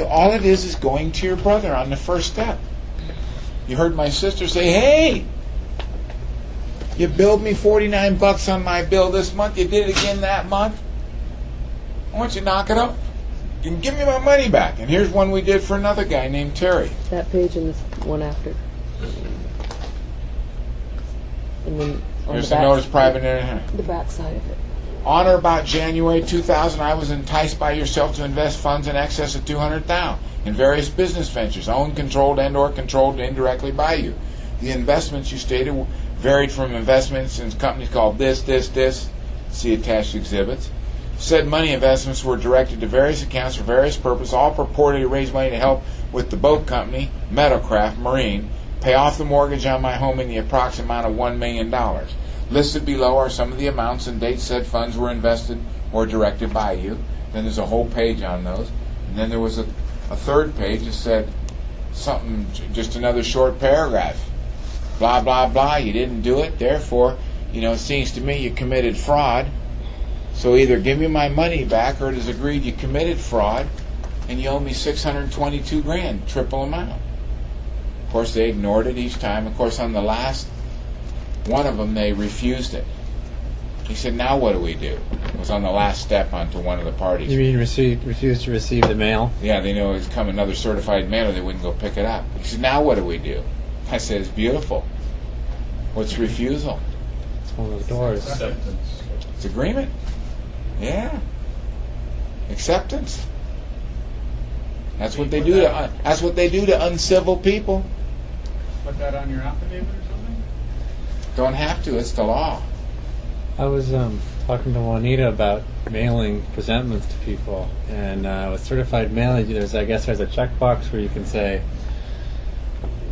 All it is going to your brother on the first step. You heard my sister say, hey, you billed me $49 on my bill this month. You did it again that month. Why don't you knock it up? You can give me my money back. And here's one we did for another guy named Terry. That page and this one after. And then here's the notice private in the back side of it. On or about January 2000, I was enticed by yourself to invest funds in excess of $200,000 in various business ventures, owned, controlled, and/or controlled indirectly by you. The investments you stated varied from investments in companies called this, see attached exhibits. Said money investments were directed to various accounts for various purposes, all purported to raise money to help with the boat company, Meadowcraft Marine, pay off the mortgage on my home in the approximate amount of $1 million. Listed below are some of the amounts and dates said funds were invested or directed by you. Then there's a whole page on those. And then there was a third page that said something, just another short paragraph. Blah, blah, blah, you didn't do it, therefore, it seems to me you committed fraud. So either give me my money back or it is agreed you committed fraud and you owe me $622,000, triple amount. Of course, they ignored it each time. Of course, on the last one of them, they refused it. He said, now what do we do? It was on the last step onto one of the parties. You mean refused to receive the mail? Yeah, they knew it was come another certified mail or they wouldn't go pick it up. He said, now what do we do? I said, it's beautiful. What's refusal? It's one of the doors. Acceptance. It's agreement. Yeah. Acceptance. That's what they do to. That's what they do to uncivil people. Put that on your affidavit or something? Don't have to. It's the law. I was talking to Juanita about mailing presentments to people, and with certified mailing, there's a checkbox where you can say,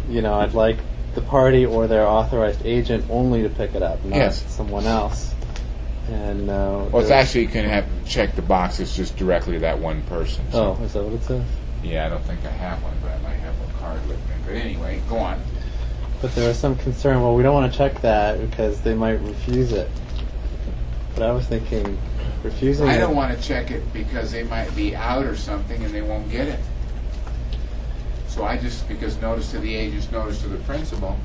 I'd like the party or their authorized agent only to pick it up, not someone else. And it's actually you can check the box. It's just directly that one person. So. Oh, is that what it says? Yeah, I don't think I have one, but I might have a card with me. But anyway, go on. But there was some concern. Well, we don't want to check that because they might refuse it. But I was thinking, refusing. I don't want to check it because they might be out or something and they won't get it. So because notice to the agents, notice to the principal.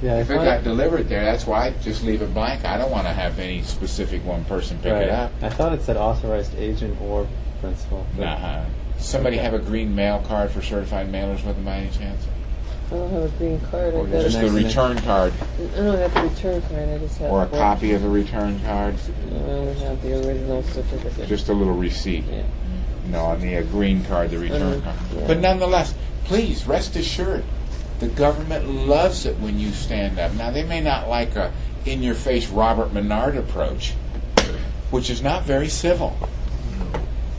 Yeah, if it got delivered there, that's why I just leave it blank. I don't want to have any specific one person pick it up. I thought it said authorized agent or principal. Nah. Somebody have a green mail card for certified mailers with them by any chance? I don't have a green card. Or just a return card? I don't have a return card. I just have. Or a copy of a return card? No, I only have the original certificate. Just a little receipt. Yeah. No, on the green card, the return card. Yeah. But nonetheless, please rest assured, the government loves it when you stand up. Now, they may not like a in-your-face Robert Menard approach, which is not very civil.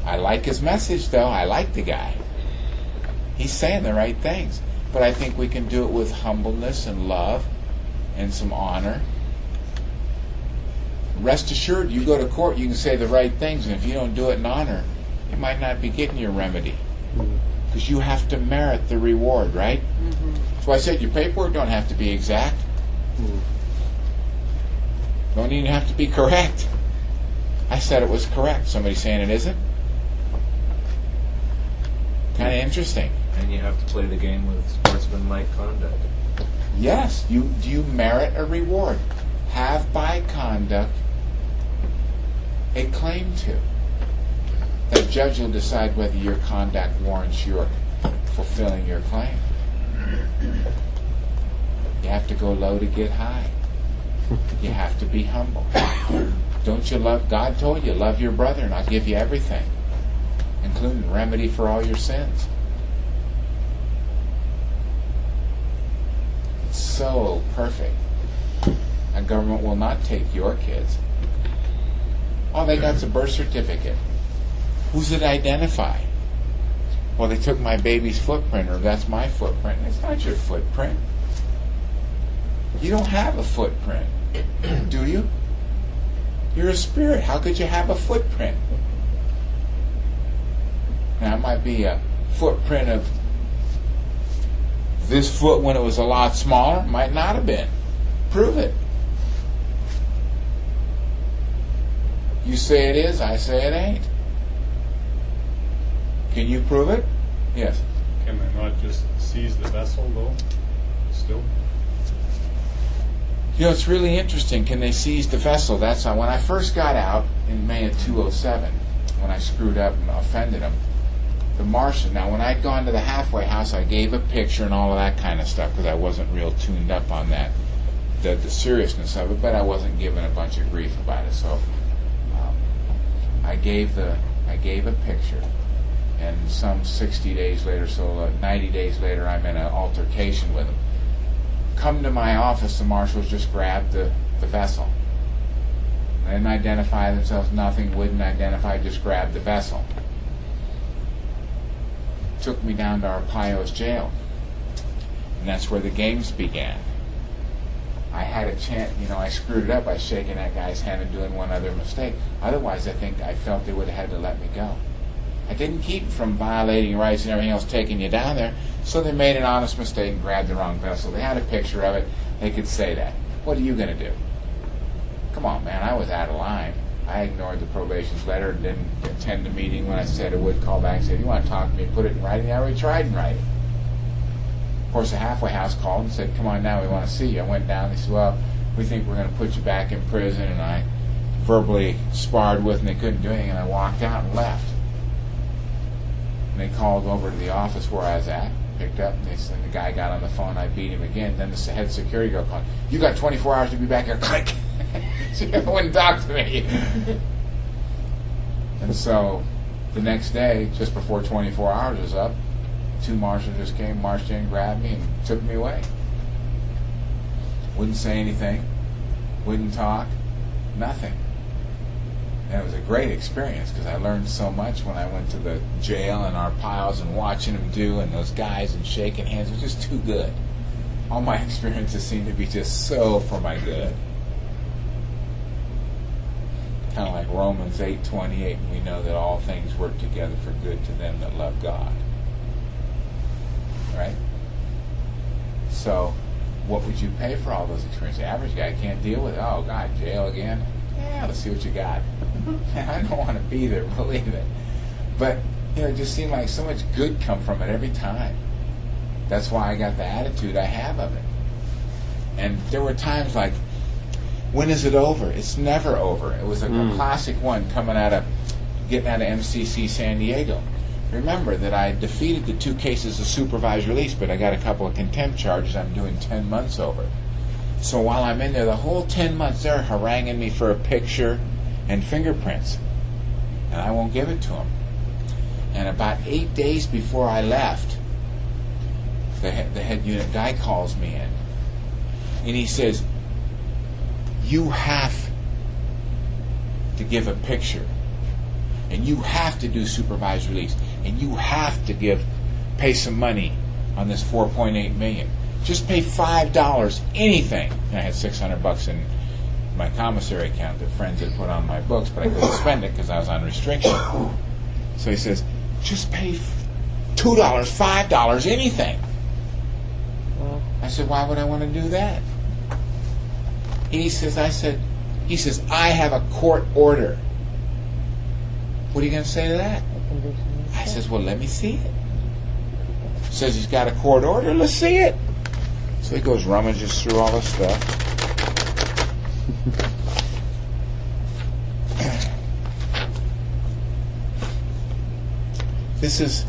I like his message, though. I like the guy. He's saying the right things. But I think we can do it with humbleness and love and some honor. Rest assured, you go to court, you can say the right things, and if you don't do it in honor, you might not be getting your remedy. Because you have to merit the reward, right? Mm-hmm. So I said your paperwork don't have to be exact. Don't even have to be correct. I said it was correct. Somebody saying it isn't? Kind of interesting. And you have to play the game with sportsmanlike conduct. Yes. Do you merit a reward? Have by conduct a claim to. The judge will decide whether your conduct warrants your fulfilling your claim. You have to go low to get high. You have to be humble. Don't you love? God told you, love your brother and I'll give you everything, including remedy for all your sins. It's so perfect. A government will not take your kids. All they got's a birth certificate. Who's it identify? Well, they took my baby's footprint, or that's my footprint. It's not your footprint. You don't have a footprint, do you? You're a spirit. How could you have a footprint? Now, it might be a footprint of this foot when it was a lot smaller. Might not have been. Prove it. You say it is, I say it ain't. Can you prove it? Yes. Can they not just seize the vessel though? Still? You know, it's really interesting. Can they seize the vessel? That's when I first got out in May of 2007, when I screwed up and offended them. The marshal. Now, when I'd gone to the halfway house, I gave a picture and all of that kind of stuff because I wasn't real tuned up on that, the seriousness of it. But I wasn't given a bunch of grief about it. So I gave a picture, and some 60 days later, 90 days later, I'm in an altercation with him. Come to my office, the marshals just grabbed the vessel. They didn't identify themselves, nothing, wouldn't identify, just grabbed the vessel. Took me down to Arpaio's jail. And that's where the games began. I had a chance, I screwed it up by shaking that guy's hand and doing one other mistake. Otherwise, I felt they would have had to let me go. I didn't keep them from violating rights and everything else, taking you down there. So they made an honest mistake and grabbed the wrong vessel. They had a picture of it. They could say that. What are you going to do? Come on, man. I was out of line. I ignored the probation's letter and didn't attend the meeting when I said I would. Call back and say, if you want to talk to me, put it in writing. I already tried in writing. Of course, the halfway house called and said, come on now, we want to see you. I went down. They said, well, we think we're going to put you back in prison. And I verbally sparred with them. They couldn't do anything. And I walked out and left. And they called over to the office where I was at, picked up, and the guy got on the phone. I beat him again. Then the head security guard called, you got 24 hours to be back here. Click. She wouldn't talk to me. And so the next day, just before 24 hours was up, 2 marshals just came, marched in, grabbed me, and took me away. Wouldn't say anything, wouldn't talk, nothing. And it was a great experience because I learned so much when I went to the jail and our piles and watching them do, and those guys and shaking hands. It was just too good. All my experiences seemed to be just so for my good. Kind of like Romans 8:28, we know that all things work together for good to them that love God. Right? So, what would you pay for all those experiences? The average guy can't deal with it. Oh, God, jail again? Yeah, let's see what you got. I don't want to be there, believe it. But, it just seemed like so much good come from it every time. That's why I got the attitude I have of it. And there were times like, when is it over? It's never over. It was a classic one getting out of MCC San Diego. Remember that I defeated the 2 cases of supervised release, but I got a couple of contempt charges I'm doing 10 months over. So while I'm in there, the whole 10 months they're haranguing me for a picture and fingerprints. And I won't give it to them. And about 8 days before I left, the head unit guy calls me in. And he says, you have to give a picture. And you have to do supervised release. And you have to pay some money on this $4.8 million. Just pay $5, anything. And I had $600 in my commissary account that friends had put on my books, but I couldn't spend it because I was on restriction. So he says, just pay $2, $5, anything. I said, why would I want to do that? He says, I have a court order. What are you going to say to that? I says, well, let me see it. Says he's got a court order. Let's see it. So he goes rummages through all the stuff. This is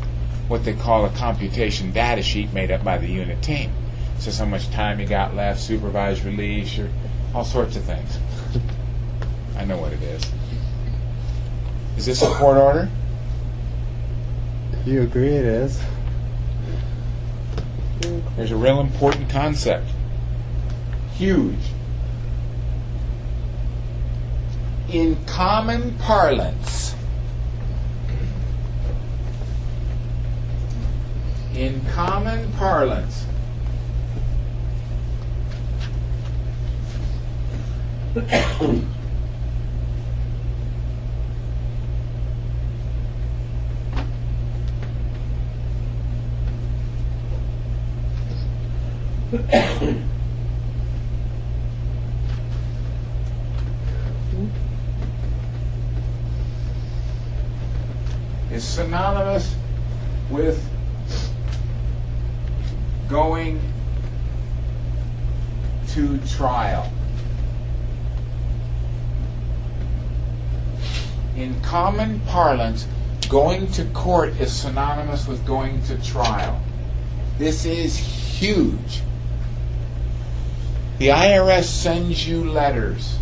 what they call a computation data sheet made up by the unit team. It says how much time you got left, supervised release, or all sorts of things. I know what it is. Is this a court order? You agree it is? There's a real important concept. Huge. In common parlance, is synonymous with going to trial. In common parlance, going to court is synonymous with going to trial. This is huge. The IRS sends you letters.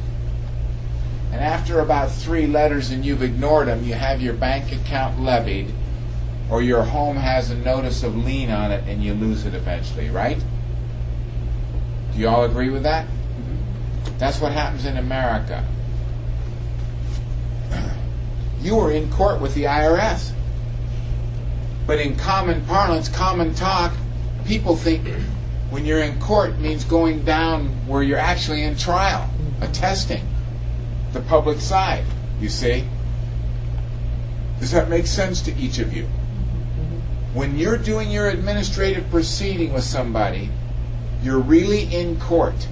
And after about 3 letters and you've ignored them, you have your bank account levied, or your home has a notice of lien on it and you lose it eventually, right? Do you all agree with that? That's what happens in America. You were in court with the IRS. But in common parlance, common talk, people think when you're in court means going down where you're actually in trial, attesting the public side, you see? Does that make sense to each of you? When you're doing your administrative proceeding with somebody, you're really in court.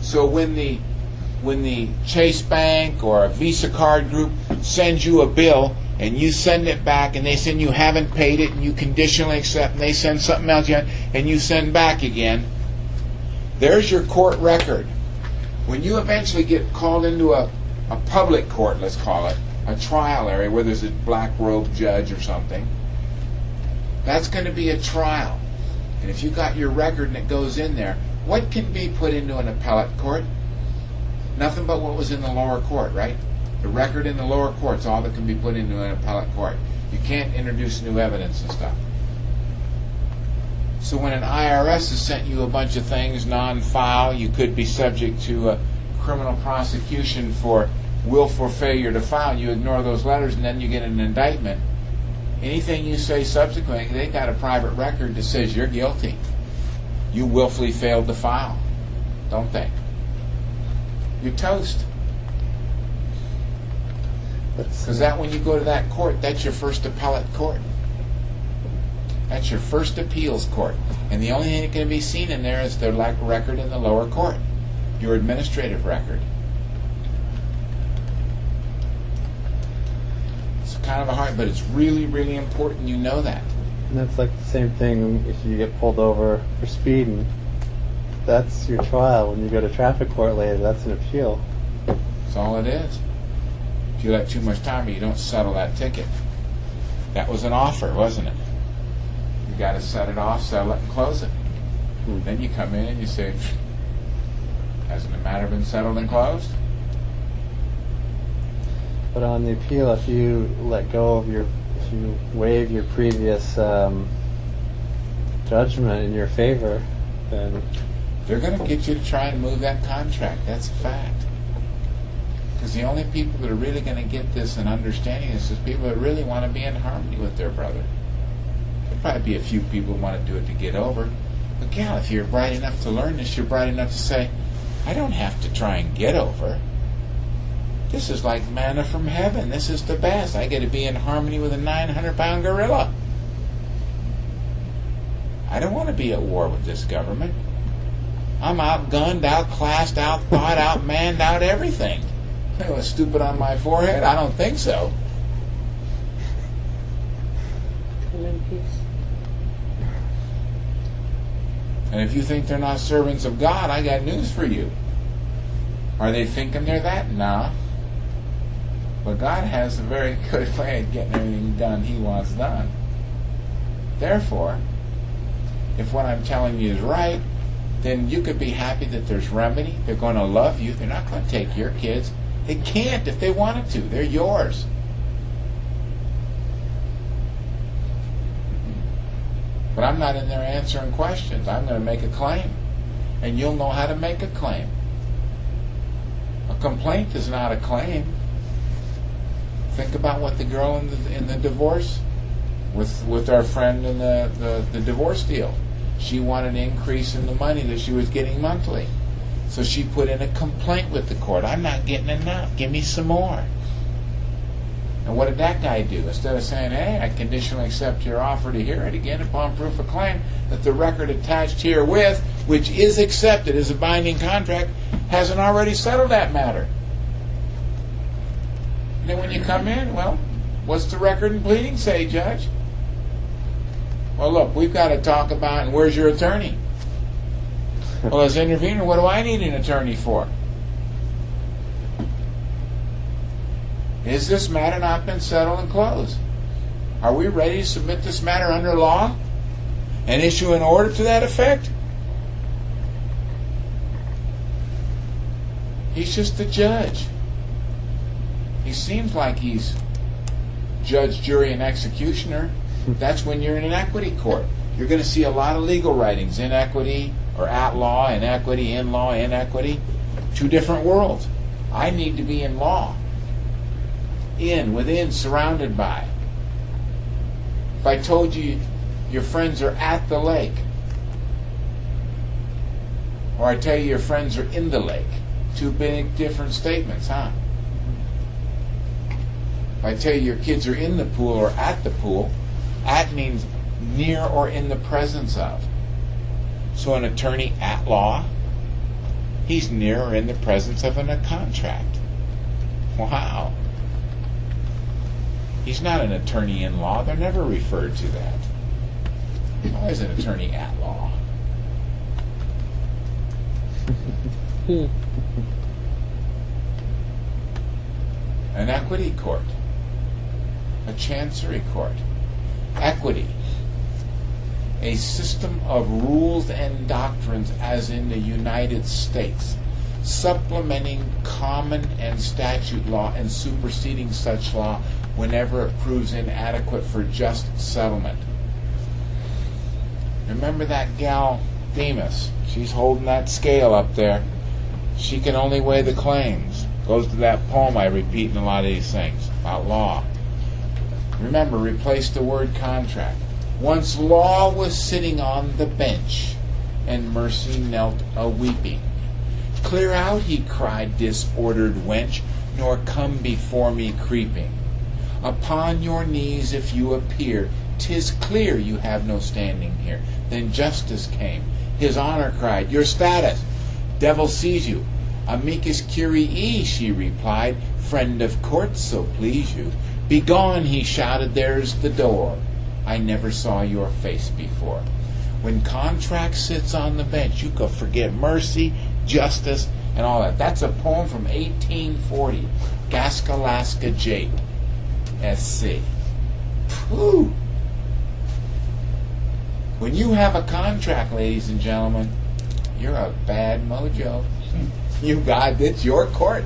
So when the Chase Bank or a Visa card group sends you a bill and you send it back and they send you haven't paid it and you conditionally accept and they send something else and you send back again, there's your court record. When you eventually get called into a public court, let's call it, a trial area where there's a black robe judge or something, that's going to be a trial. And if you got your record and it goes in there, what can be put into an appellate court? Nothing but what was in the lower court, right? The record in the lower court's all that can be put into an appellate court. You can't introduce new evidence and stuff. So when an IRS has sent you a bunch of things non-file, you could be subject to a criminal prosecution for willful failure to file. You ignore those letters and then you get an indictment. Anything you say subsequently, they got a private record that says you're guilty. You willfully failed to file, don't they? You're toast. Because that when you go to that court, that's your first appellate court. That's your first appeals court. And the only thing that can be seen in there is their record in the lower court, your administrative record. It's kind of a hard, but it's really, really important you know that. And that's like the same thing if you get pulled over for speeding. That's your trial. When you go to traffic court later, that's an appeal. That's all it is. If you let too much time, you don't settle that ticket. That was an offer, wasn't it? You got to set it off, settle it, and close it. Then you come in and you say, hasn't the matter been settled and closed? But on the appeal, if you let go of if you waive your previous judgment in your favor, then they're going to get you to try and move that contract. That's a fact. Because the only people that are really going to get this and understanding this is people that really want to be in harmony with their brother. There'll probably be a few people who want to do it to get over. But gal, if you're bright enough to learn this, you're bright enough to say, I don't have to try and get over. This is like manna from heaven. This is the best. I get to be in harmony with a 900-pound gorilla. I don't want to be at war with this government. I'm outgunned, outclassed, outthought, outmanned, out everything. It was stupid on my forehead? I don't think so. Come in peace. And if you think they're not servants of God, I got news for you. Are they thinking they're that? Nah. But God has a very good way of getting everything done He wants done. Therefore, if what I'm telling you is right, then you could be happy that there's remedy. They're going to love you. They're not going to take your kids. They can't if they wanted to. They're yours. But I'm not in there answering questions. I'm going to make a claim. And you'll know how to make a claim. A complaint is not a claim. Think about what the girl in the divorce with our friend in the divorce deal. She wanted an increase in the money that she was getting monthly. So she put in a complaint with the court. I'm not getting enough. Give me some more. And what did that guy do? Instead of saying, hey, I conditionally accept your offer to hear it again upon proof of claim that the record attached herewith, which is accepted as a binding contract, hasn't already settled that matter. And then when you come in, well, what's the record and pleading say, Judge? Well, look, we've got to talk about, and where's your attorney? Well, as intervener, what do I need an attorney for? Is this matter not been settled and closed? Are we ready to submit this matter under law and issue an order to that effect? He's just the judge. He seems like he's judge, jury, and executioner. That's when you're in an equity court. You're going to see a lot of legal writings, inequity, or at law, inequity, in law, inequity. Two different worlds. I need to be in law. In, within, surrounded by. If I told you your friends are at the lake, or I tell you your friends are in the lake, two big different statements, huh? If I tell you your kids are in the pool or at the pool, at means near or in the presence of. So an attorney at law, he's near or in the presence of a contract. Wow. He's not an attorney in law. They're never referred to that. Why is an attorney at law? An equity court. A chancery court. Equity. A system of rules and doctrines as in the United States, supplementing common and statute law and superseding such law whenever it proves inadequate for just settlement. Remember that gal, Themis? She's holding that scale up there. She can only weigh the claims. Goes to that poem I repeat in a lot of these things about law. Remember, replace the word contract. Once law was sitting on the bench, and mercy knelt a-weeping. Clear out, he cried, disordered wench, nor come before me creeping. Upon your knees if you appear, 'tis clear you have no standing here. Then justice came. His honor cried, your status. Devil sees you. Amicus curiae, she replied, friend of court, so please you. Begone, he shouted, there's the door. I never saw your face before. When contract sits on the bench, you can forget mercy, justice, and all that. That's a poem from 1840. Gaskalaska Jake, SC. Whew. When you have a contract, ladies and gentlemen, you're a bad mojo. You got it's your court.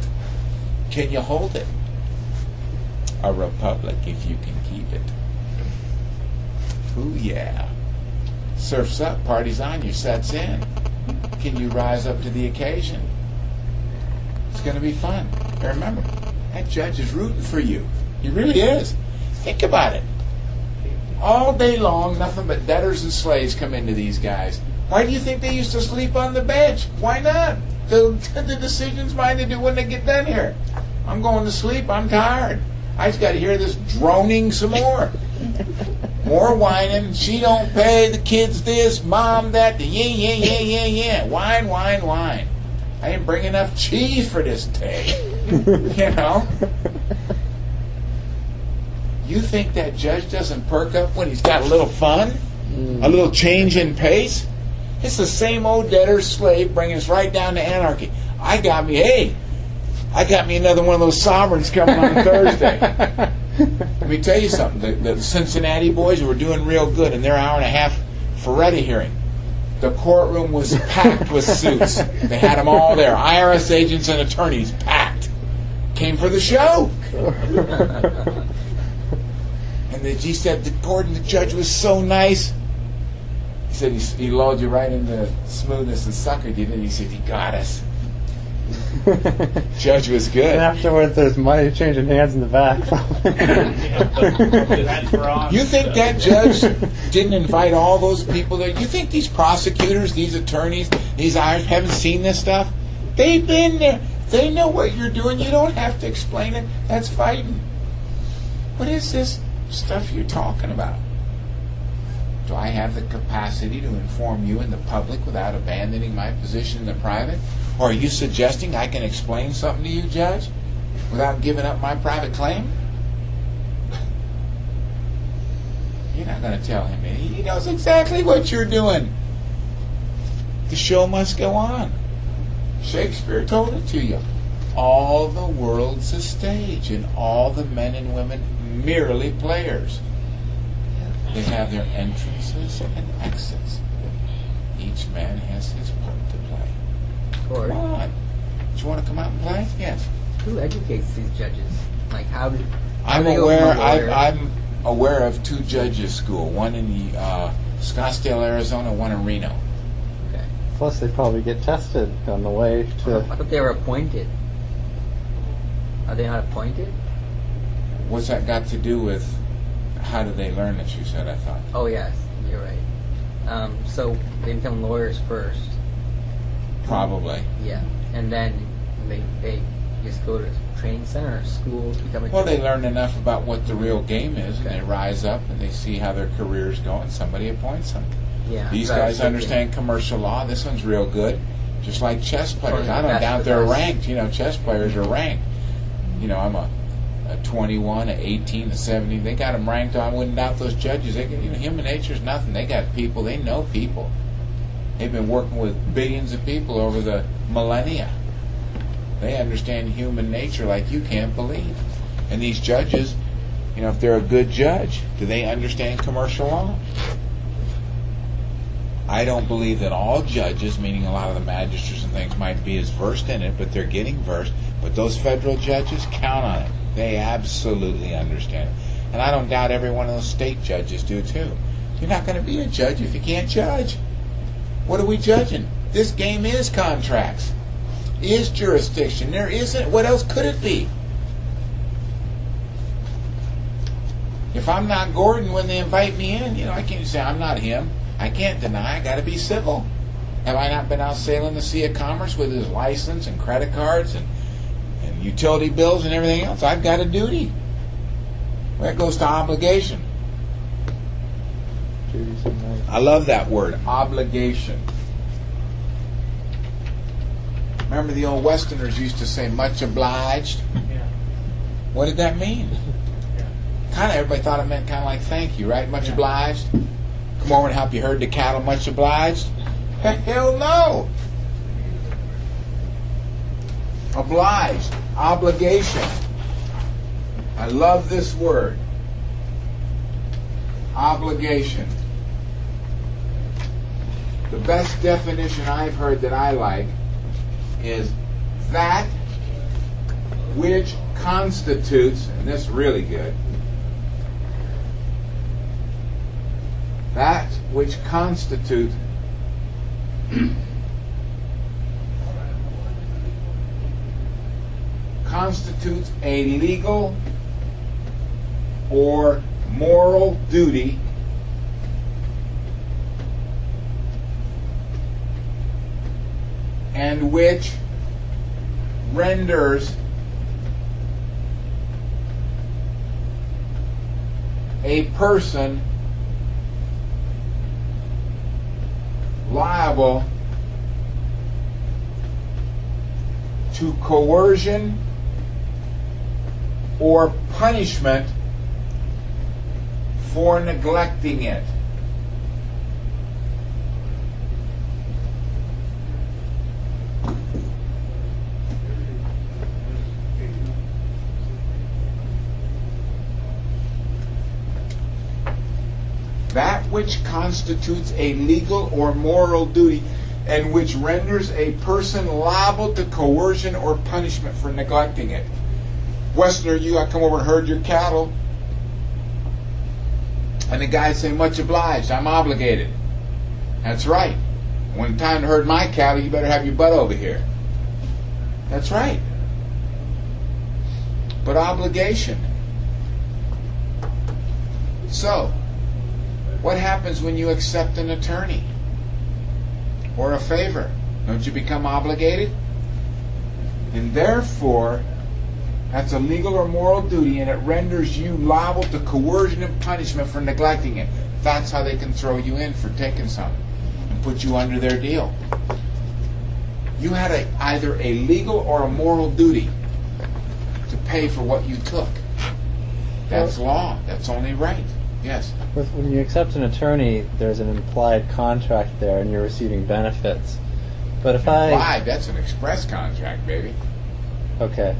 Can you hold it? A republic, if you can keep it. Ooh, yeah. Surf's up, party's on, your set's in. Can you rise up to the occasion? It's going to be fun. And remember, that judge is rooting for you. He really is. Think about it. All day long, nothing but debtors and slaves come into these guys. Why do you think they used to sleep on the bench? Why not? The decision's mine to do when they get done here. I'm going to sleep. I'm tired. I just got to hear this droning some more. More whining. She don't pay. The kids this. Mom that. The yeah. Whine. I didn't bring enough cheese for this day. You know? You think that judge doesn't perk up when he's got a little fun? A little change in pace? It's the same old debtor slave bringing us right down to anarchy. I got me another one of those sovereigns coming on Thursday. Let me tell you something. The Cincinnati boys were doing real good in their hour and a half Ferretti hearing. The courtroom was packed with suits. They had them all there. IRS agents and attorneys packed. Came for the show. And he said the judge was so nice. He said he lulled you right into smoothness and suckered you. Then he said he got us. Judge was good. And afterwards, there's money changing hands in the back. You think that judge didn't invite all those people there? You think these prosecutors, these attorneys, these Irish haven't seen this stuff? They've been there. They know what you're doing. You don't have to explain it. That's fighting. What is this stuff you're talking about? Do I have the capacity to inform you and the public without abandoning my position in the private? Or are you suggesting I can explain something to you, Judge, without giving up my private claim? You're not going to tell him. He knows exactly what you're doing. The show must go on. Shakespeare told it to you. All the world's a stage, and all the men and women merely players. They have their entrances and exits. Each man has his part to play. Or Come on. Do you want to come out and play? Yes. who educates these judges? Like how do? I'm how do they aware. become a lawyer? I'm aware of 2 judges' school. One in Scottsdale, Arizona. One in Reno. Okay. Plus, they probably get tested on the way I to. thought they were appointed. Are they not appointed? What's that got to do with how do they learn it? You said. I thought. Oh yes, you're right. So they become lawyers first. Probably. Yeah, and then they just go to training center or school to become a Well, they judge. learn enough about what the real game is, and Okay. they rise up and they see how their career's going. Somebody appoints them. Yeah, These so I was guys thinking- understand commercial law. This one's real good. Just like chess players. Well, I don't that's doubt the they're best. ranked. Chess players are ranked. I'm a 21, a 18, a 17. They got them ranked. I wouldn't doubt those judges. They get, human nature's nothing. They got people. They know people. They've been working with billions of people over the millennia. They understand human nature like you can't believe. And these judges, if they're a good judge, do they understand commercial law? I don't believe that all judges, meaning a lot of the magistrates and things, might be as versed in it, but they're getting versed. But those federal judges, count on it. They absolutely understand it. And I don't doubt every one of those state judges do too. You're not going to be a judge if you can't judge. What are we judging? This game is contracts. Is jurisdiction. There isn't. What else could it be? If I'm not Gordon when they invite me in, I can't say I'm not him. I can't deny. I got to be civil. Have I not been out sailing the Sea of Commerce with his license and credit cards and utility bills and everything else? I've got a duty. That goes to obligation. Duties and rights. I love that word, obligation. Remember the old Westerners used to say, much obliged? Yeah. What did that mean? Yeah. Kind of everybody thought it meant kind of like thank you, right? Much Yeah. obliged. Come over and help you herd the cattle, much obliged? Hell no. Obliged, obligation. I love this word. Obligation. The best definition I've heard that I like is that which constitutes, and this is really good, that which constitutes a legal or moral duty and which renders a person liable to coercion or punishment for neglecting it. That which constitutes a legal or moral duty and which renders a person liable to coercion or punishment for neglecting it. Westerner, you got to come over and herd your cattle. And the guy say, much obliged, I'm obligated. That's right. When it's time to herd my cattle, you better have your butt over here. That's right. But obligation. So, what happens when you accept an attorney or a favor? Don't you become obligated? And therefore, that's a legal or moral duty, and it renders you liable to coercion and punishment for neglecting it. That's how they can throw you in for taking something and put you under their deal. You had either a legal or a moral duty to pay for what you took. That's law. That's only right. Yes. When you accept an attorney, there's an implied contract there, and you're receiving benefits. But if Implied, that's an express contract, baby. okay,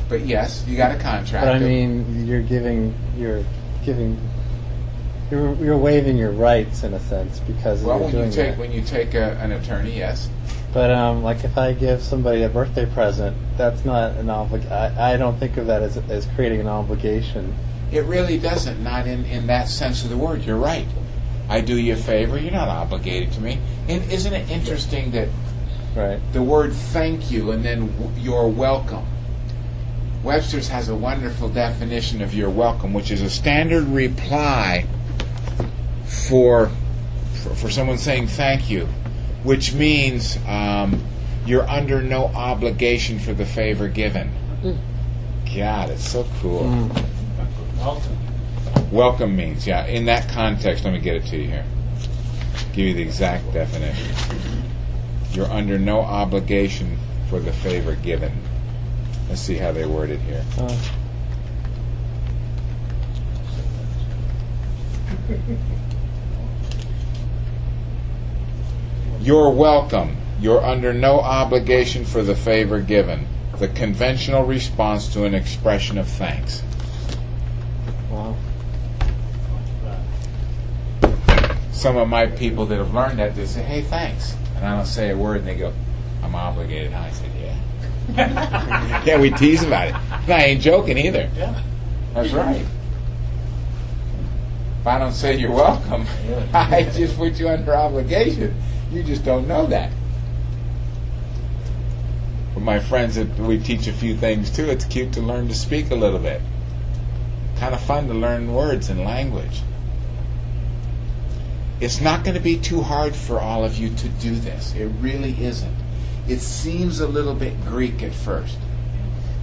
But yes, you got a contract. but I mean, you're waiving your rights in a sense because well, you're doing that. when you take an attorney, yes. But like if I give somebody a birthday present, that's not an I don't think of that as creating an obligation. It really doesn't, not in that sense of the word. You're right. I do you a favor, you're not obligated to me. And isn't it interesting that Right. the word thank you and then you're welcome? Webster's has a wonderful definition of you're welcome, which is a standard reply for someone saying thank you, which means you're under no obligation for the favor given. God, it's so cool. Welcome. Welcome means, yeah, in that context, let me get it to you here. Give you the exact definition. You're under no obligation for the favor given. Let's see how they word it here. You're welcome. You're under no obligation for the favor given. The conventional response to an expression of thanks. Wow. Some of my people that have learned that, they say, hey, thanks. And I don't say a word, and they go, I'm obligated. I said, yeah. Yeah, we tease about it. And I ain't joking either. Yeah. That's right. If I don't say you're welcome, I just put you under obligation. You just don't know that. But my friends, we teach a few things too. It's cute to learn to speak a little bit. Kind of fun to learn words and language. It's not going to be too hard for all of you to do this. It really isn't. It seems a little bit Greek at first.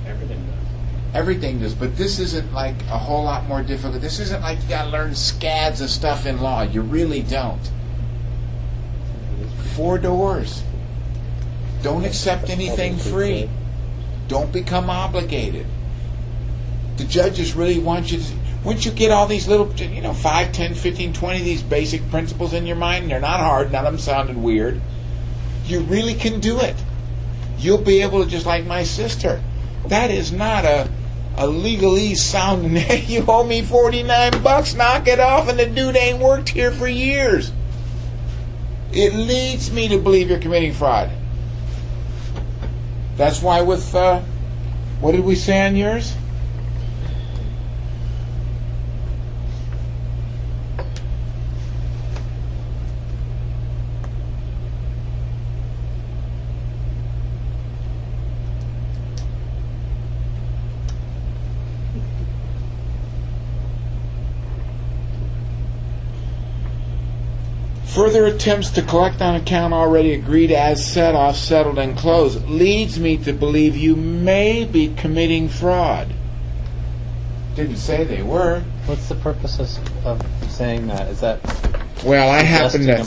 Everything does. Everything does, but this isn't like a whole lot more difficult. This isn't like you got to learn scads of stuff in law. You really don't. 4 doors. Don't accept anything free. Don't become obligated. The judges really want you to... Once you get all these little, 5, 10, 15, 20 of these basic principles in your mind, they're not hard, none of them sounded weird, you really can do it. You'll be able to, just like my sister. That is not a legalese sounding, you owe me $49, knock it off, and the dude ain't worked here for years. It leads me to believe you're committing fraud. That's why with, what did we say on yours? Further attempts to collect on account already agreed as set off, settled, and closed leads me to believe you may be committing fraud. Didn't say they were. What's the purpose of saying that? Is that Well, I happen to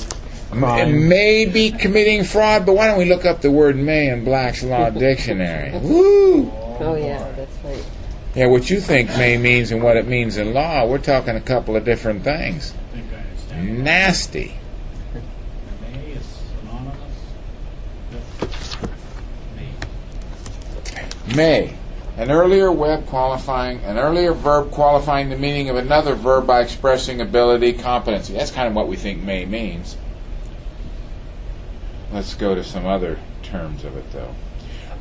crime? may be committing fraud, but why don't we look up the word may in Black's Law Dictionary? Woo! Oh, yeah, that's right. Yeah, what you think may means and what it means in law, we're talking a couple of different things. I think I understand. Nasty. May is synonymous with may. May. An earlier verb qualifying the meaning of another verb by expressing ability, competency. That's kind of what we think may means. Let's go to some other terms of it, though.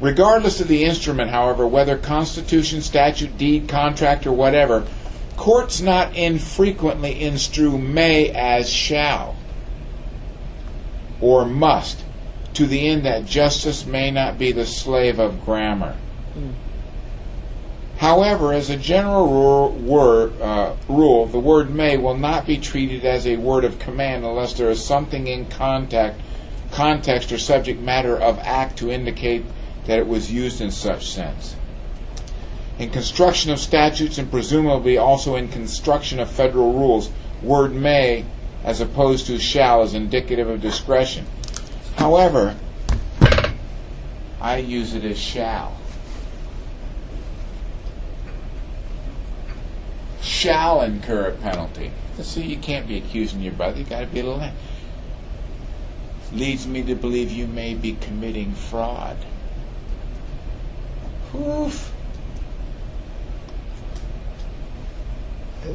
Regardless of the instrument, however, whether constitution, statute, deed, contract, or whatever, courts not infrequently instrue may as shall or must, to the end that justice may not be the slave of grammar. However, as a general rule, the word may will not be treated as a word of command unless there is something in context or subject matter of act to indicate that it was used in such sense. In construction of statutes and presumably also in construction of federal rules, word may as opposed to shall is indicative of discretion. However, I use it as shall. shall incur a penalty. Let's see, you can't be accusing your brother. You got to be a little. Leads me to believe you may be committing fraud. Oof.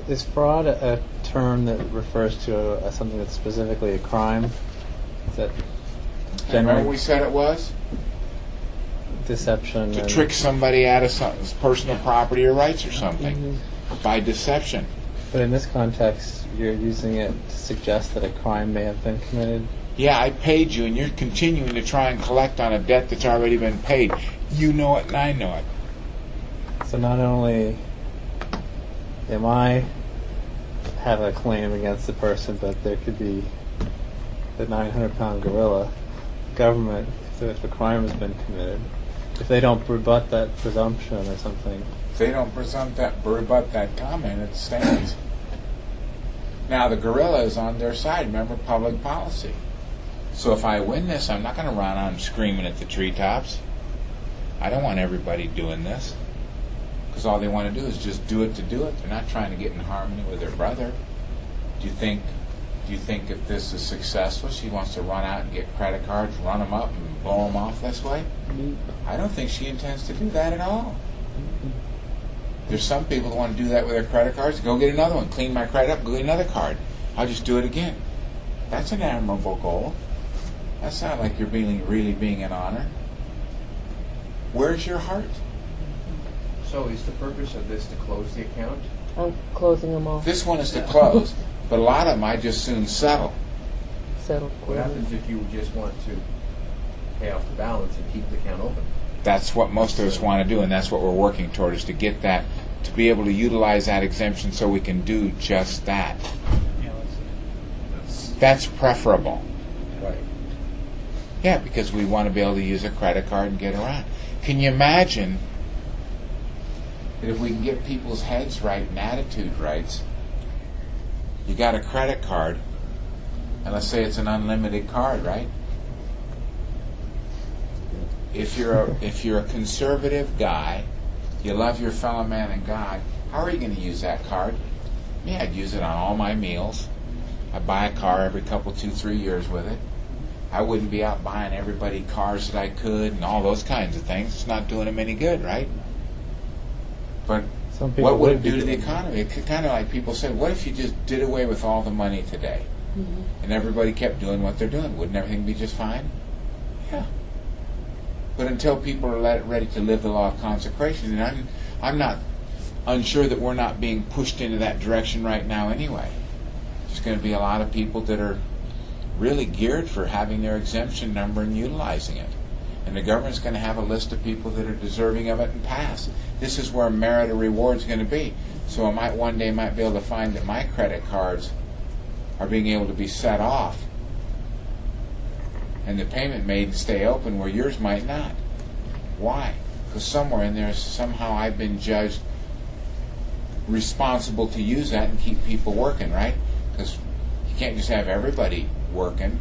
Is fraud a term that refers to something that's specifically a crime? Is that Remember generally we said it was? deception? To and- trick somebody out of something's personal property or rights or something. By deception. But in this context, you're using it to suggest that a crime may have been committed. Yeah, I paid you and you're continuing to try and collect on a debt that's already been paid. You know it and I know it. So not only am I have a claim against the person, but there could be the 900-pound gorilla, government, if a crime has been committed. If they don't rebut that presumption or something. If they don't rebut that comment, it stands. Now the gorilla is on their side. Remember, public policy. So if I win this, I'm not going to run on screaming at the treetops. I don't want everybody doing this. Because all they want to do is just do it to do it. They're not trying to get in harmony with their brother. Do you think if this is successful, she wants to run out and get credit cards, run them up, and blow them off this way? I don't think she intends to do that at all. There's some people that want to do that with their credit cards. Go get another one. Clean my credit up, go get another card. I'll just do it again. That's an admirable goal. That's not like you're really being an honor. Where's your heart? So is the purpose of this to close the account? I'm closing them all. This one is to close, but a lot of them I just soon settle. Settled. What happens if you just want to pay off the balance and keep the account open? That's what most of us want to do, and that's what we're working toward, is to get that, to be able to utilize that exemption so we can do just that. That's preferable. Right. Yeah, because we want to be able to use a credit card and get around. Can you imagine that if we can get people's heads right and attitude right, you got a credit card, and let's say it's an unlimited card, right? If you're a conservative guy, you love your fellow man and God, how are you going to use that card? Yeah, I'd use it on all my meals. I'd buy a car every couple, 2-3 years with it. I wouldn't be out buying everybody cars that I could and all those kinds of things. It's not doing them any good, right? But Some people what would it would be do to the doing economy? It could kind of like people say, what if you just did away with all the money today? And everybody kept doing what they're doing? Wouldn't everything be just fine? Yeah. But until people are ready to live the law of consecration, and I'm not unsure that we're not being pushed into that direction right now anyway. There's going to be a lot of people that are really geared for having their exemption number and utilizing it. And the government's going to have a list of people that are deserving of it and pass. This is where merit or reward is going to be. So I might one day be able to find that my credit cards are being able to be set off and the payment made stay open where yours might not. Why? Because somewhere in there, somehow I've been judged responsible to use that and keep people working, right? Because you can't just have everybody working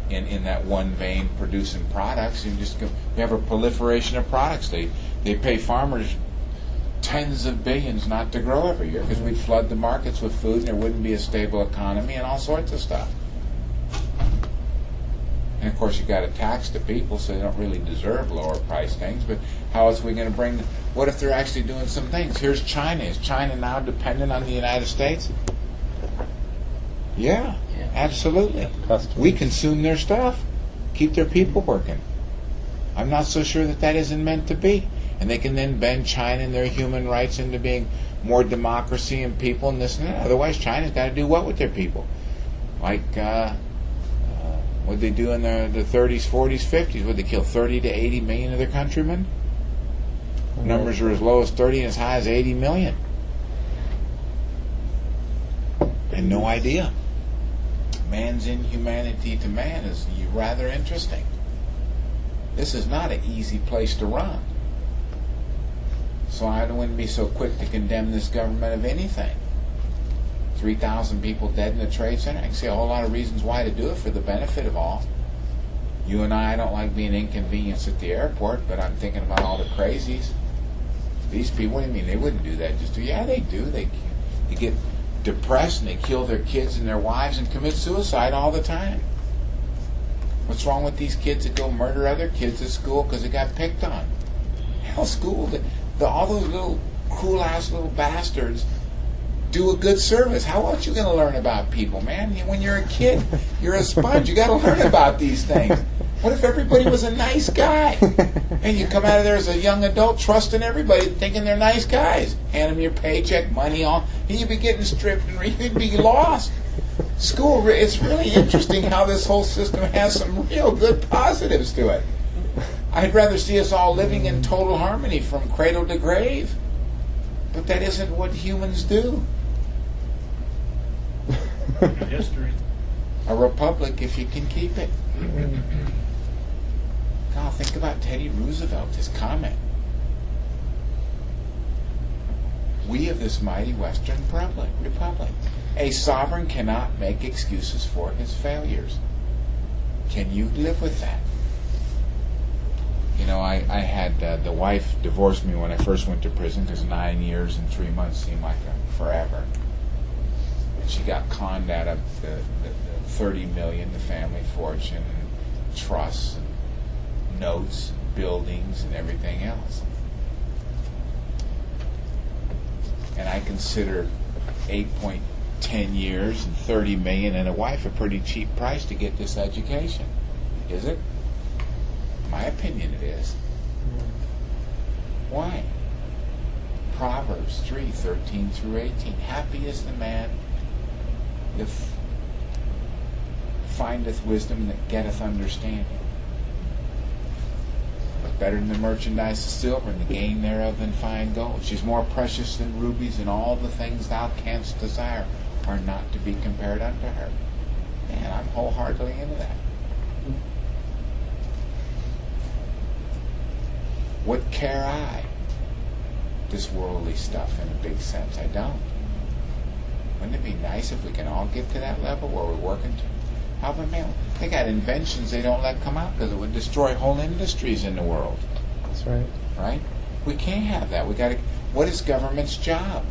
in that one vein producing products. You have a proliferation of products. They pay farmers tens of billions not to grow every year because we'd flood the markets with food and there wouldn't be a stable economy and all sorts of stuff. And of course you got to tax the people so they don't really deserve lower price things, but how else are we going to bring what if they're actually doing some things? Here's China. Is China now dependent on the United States? Yeah, absolutely. Customers. We consume their stuff, keep their people working. I'm not so sure that isn't meant to be. And they can then bend China and their human rights into being more democracy and people and this and that. Otherwise, China's got to do what with their people? Like, what they do in the 30s, 40s, 50s? Would they kill 30 to 80 million of their countrymen? Numbers are as low as 30 and as high as 80 million. And no idea. Man's inhumanity to man is rather interesting. This is not an easy place to run. So I wouldn't be so quick to condemn this government of anything. 3,000 people dead in the Trade Center. I can see a whole lot of reasons why to do it for the benefit of all. You and I don't like being inconvenienced at the airport, but I'm thinking about all the crazies. These people, what do you mean? They wouldn't do that. Yeah, they do. They get depressed and they kill their kids and their wives and commit suicide all the time. What's wrong with these kids that go murder other kids at school because they got picked on? Hell, school, all those little cool-ass little bastards do a good service. How else you going to learn about people, man? When you're a kid, you're a sponge. You got to learn about these things. What if everybody was a nice guy? And you come out of there as a young adult trusting everybody, thinking they're nice guys. Hand them your paycheck, money on, and you'd be getting stripped and you'd be lost. School, it's really interesting how this whole system has some real good positives to it. I'd rather see us all living in total harmony from cradle to grave. But that isn't what humans do. History. A republic, if you can keep it. God, think about Teddy Roosevelt, his comment. We of this mighty Western republic. A sovereign cannot make excuses for his failures. Can you live with that? You know, I had the wife divorced me when I first went to prison because 9 years and 3 months seemed like forever. And she got conned out of the $30 million, the family fortune, and trusts, and notes, and buildings, and everything else. And I consider 8.10 years and $30 million and a wife a pretty cheap price to get this education. Is it? My opinion, it is. Why? Proverbs 3:13 through 18. Happy is the man that findeth wisdom, that getteth understanding. It's better than the merchandise of silver, and the gain thereof than fine gold. She's more precious than rubies, and all the things thou canst desire are not to be compared unto her. Man, I'm wholeheartedly into that. What care I? This worldly stuff in a big sense. I don't. Wouldn't it be nice if we can all get to that level where we're working to help them out? They got inventions they don't let come out because it would destroy whole industries in the world. That's right. Right? We can't have that. We got to. What is government's job?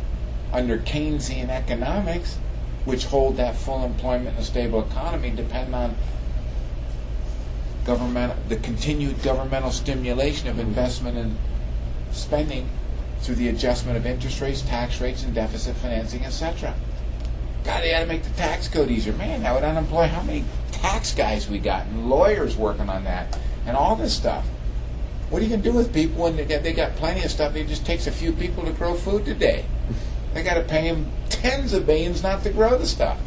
Under Keynesian economics, which hold that full employment and a stable economy, depend on the continued governmental stimulation of investment and spending through the adjustment of interest rates, tax rates, and deficit financing, etc. God, they ought to make the tax code easier. Man, that would unemploy how many tax guys we got and lawyers working on that and all this stuff. What are you going to do with people when they got plenty of stuff? It just takes a few people to grow food today. They got to pay them tens of billions not to grow the stuff.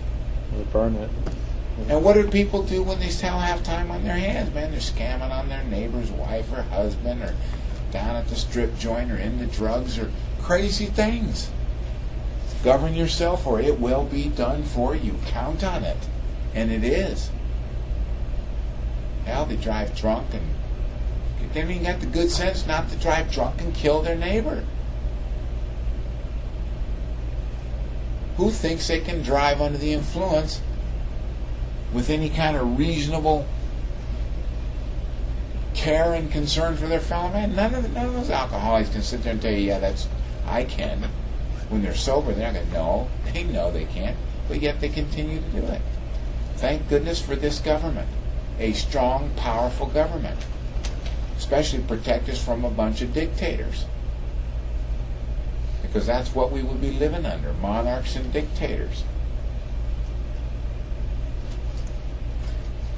Or burn it. And what do people do when they still have time on their hands? Man, they're scamming on their neighbor's wife or husband, or down at the strip joint, or into drugs, or crazy things. Govern yourself, or it will be done for you. Count on it. And it is. Hell, they drive drunk, and they haven't even got the good sense not to drive drunk and kill their neighbor. Who thinks they can drive under the influence with any kind of reasonable care and concern for their fellow man? None of those alcoholics can sit there and tell you, yeah, I can. When they're sober, they're not going to know. They know they can't, but yet they continue to do it. Thank goodness for this government. A strong, powerful government. Especially protect us from a bunch of dictators. Because that's what we would be living under, monarchs and dictators.